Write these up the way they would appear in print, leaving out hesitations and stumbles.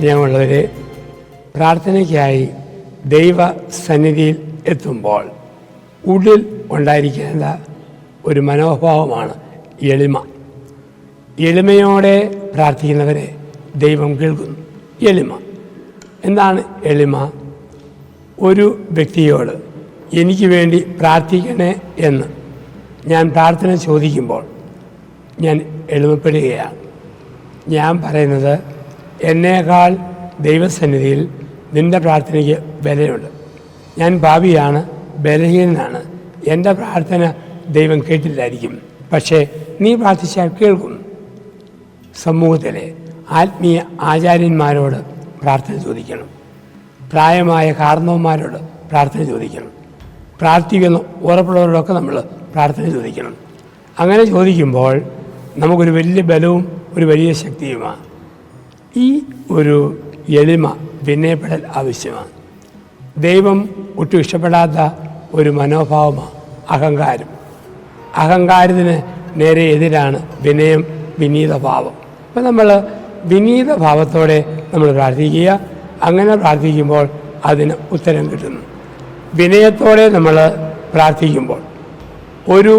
സ്നേഹമുള്ളവരെ, പ്രാർത്ഥനയ്ക്കായി ദൈവസന്നിധിയിൽ എത്തുമ്പോൾ ഉള്ളിൽ ഉണ്ടായിരിക്കേണ്ട ഒരു മനോഭാവമാണ് എളിമ. എളിമയോടെ പ്രാർത്ഥിക്കുന്നവരെ ദൈവം കേൾക്കുന്നു. എളിമ എന്താണ് എളിമ? ഒരു വ്യക്തിയോട് എനിക്ക് വേണ്ടി പ്രാർത്ഥിക്കണേ എന്ന് ഞാൻ പ്രാർത്ഥന ചോദിക്കുമ്പോൾ ഞാൻ എളിമപ്പെടുകയാണ്. ഞാൻ പറയുന്നത്, എന്നേക്കാൾ ദൈവസന്നിധിയിൽ നിൻ്റെ പ്രാർത്ഥനയ്ക്ക് വിലയുണ്ട്. ഞാൻ പാപിയാണ്, ബലഹീനനാണ്, എൻ്റെ പ്രാർത്ഥന ദൈവം കേട്ടില്ലായിരിക്കും, പക്ഷേ നീ പ്രാർത്ഥിച്ചാൽ കേൾക്കും. സമൂഹത്തിലെ ആത്മീയ ആചാര്യന്മാരോട് പ്രാർത്ഥന ചോദിക്കണം. പ്രായമായ കാരണവന്മാരോട് പ്രാർത്ഥന ചോദിക്കണം. പ്രാർത്ഥിക്കുന്ന ഉറപ്പുള്ളവരോടൊക്കെ നമ്മൾ പ്രാർത്ഥന ചോദിക്കണം. അങ്ങനെ ചോദിക്കുമ്പോൾ നമുക്കൊരു വലിയ ബലവും ഒരു വലിയ ശക്തിയുമാണ്. ഈ ഒരു എളിമ, വിനയപ്പെടൽ ആവശ്യമാണ്. ദൈവം ഒട്ടും ഇഷ്ടപ്പെടാത്ത ഒരു മനോഭാവമാണ് അഹങ്കാരം. അഹങ്കാരത്തിന് നേരെ എതിരാണ് വിനയം, വിനീതഭാവം. അപ്പം നമ്മൾ വിനീതഭാവത്തോടെ നമ്മൾ പ്രാർത്ഥിക്കുക. അങ്ങനെ പ്രാർത്ഥിക്കുമ്പോൾ അതിന് ഉത്തരം കിട്ടുന്നു. വിനയത്തോടെ നമ്മൾ പ്രാർത്ഥിക്കുമ്പോൾ ഒരു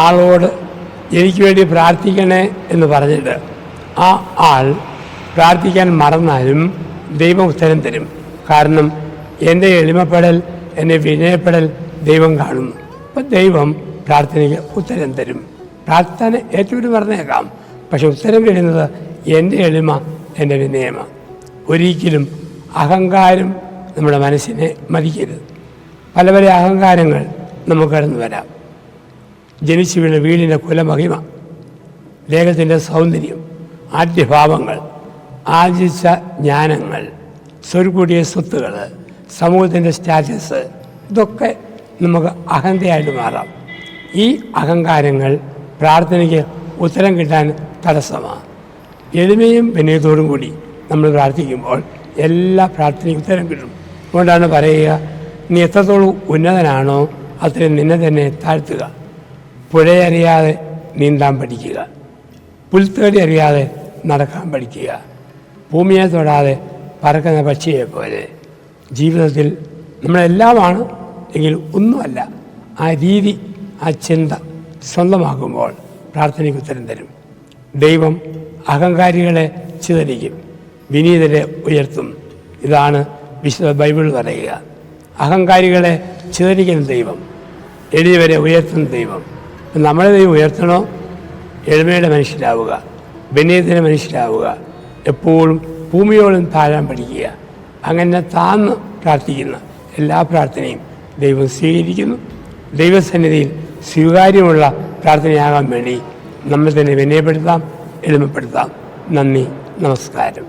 ആളോട് എനിക്ക് വേണ്ടി പ്രാർത്ഥിക്കണേ എന്ന് പറഞ്ഞിട്ട് ആ ആൾ പ്രാർത്ഥിക്കാൻ മറന്നാലും ദൈവം ഉത്തരം തരും. കാരണം എൻ്റെ എളിമപ്പെടൽ, എൻ്റെ വിനയപ്പെടൽ ദൈവം കാണുന്നു. അപ്പം ദൈവം പ്രാർത്ഥനയ്ക്ക് ഉത്തരം തരും. പ്രാർത്ഥന ഏറ്റവും പറഞ്ഞേക്കാം, പക്ഷെ ഉത്തരം കിട്ടുന്നത് എൻ്റെ എളിമ, എൻ്റെ വിനയമാണ്. ഒരിക്കലും അഹങ്കാരം നമ്മുടെ മനസ്സിനെ മതിക്കരുത്. പല പല അഹങ്കാരങ്ങൾ നമുക്ക് കടന്നു വരാം. ജനിച്ചു വീണ വീടിൻ്റെ കുലമഹിമ, ലേഖത്തിൻ്റെ സൗന്ദര്യം, ആദ്യഭാവങ്ങൾ, ആർജിച്ച ജ്ഞാനങ്ങൾ, സ്വരുക്കൂടിയ സ്വത്തുകൾ, സമൂഹത്തിൻ്റെ സ്റ്റാറ്റസ്, ഇതൊക്കെ നമുക്ക് അഹന്തയായിട്ട് മാറാം. ഈ അഹങ്കാരങ്ങൾ പ്രാർത്ഥനയ്ക്ക് ഉത്തരം കിട്ടാൻ തടസ്സമാണ്. എളിമയും വിനയത്തോടും കൂടി നമ്മൾ പ്രാർത്ഥിക്കുമ്പോൾ എല്ലാ പ്രാർത്ഥനയ്ക്കും ഉത്തരം കിട്ടും. അതുകൊണ്ടാണ് പറയുക, നീ എത്രത്തോളം ഉന്നതനാണോ അത്രയും നിന്നെ തന്നെ താഴ്ത്തുക. പുഴയറിയാതെ നീന്താൻ പഠിക്കുക, പുൽത്തേടി അറിയാതെ നടക്കാൻ പഠിക്കുക, ഭൂമിയെ തൊടാതെ പറക്കുന്ന പക്ഷിയെ പോലെ. ജീവിതത്തിൽ നമ്മളെല്ലാമാണ് എങ്കിൽ ഒന്നുമല്ല. ആ രീതി, ആ ചിന്ത സ്വന്തമാക്കുമ്പോൾ പ്രാർത്ഥനയ്ക്ക് ഉത്തരം തരും. ദൈവം അഹങ്കാരികളെ ചിതറിക്കും, വിനീതരെ ഉയർത്തും. ഇതാണ് വിശുദ്ധ ബൈബിൾ പറയുക. അഹങ്കാരികളെ ചിതറിക്കുന്ന ദൈവം, എളിയവരെ ഉയർത്തുന്ന ദൈവം. നമ്മളെ ദൈവം ഉയർത്തണോ? എളിമയുടെ മനുഷ്യരാവുക, വിനയത്തിൻ്റെ മനുഷ്യരാവുക, എപ്പോഴും ഭൂമിയോളം താഴാൻ പഠിക്കുക. അങ്ങനെ താന്ന് പ്രാർത്ഥിക്കുന്ന എല്ലാ പ്രാർത്ഥനയും ദൈവം സ്വീകരിക്കുന്നു. ദൈവസന്നിധിയിൽ സ്വീകാര്യമുള്ള പ്രാർത്ഥനയാകാൻ വേണ്ടി നമ്മെ തന്നെ വിനയപ്പെടുത്താം, എളിമപ്പെടുത്താം. നന്ദി, നമസ്കാരം.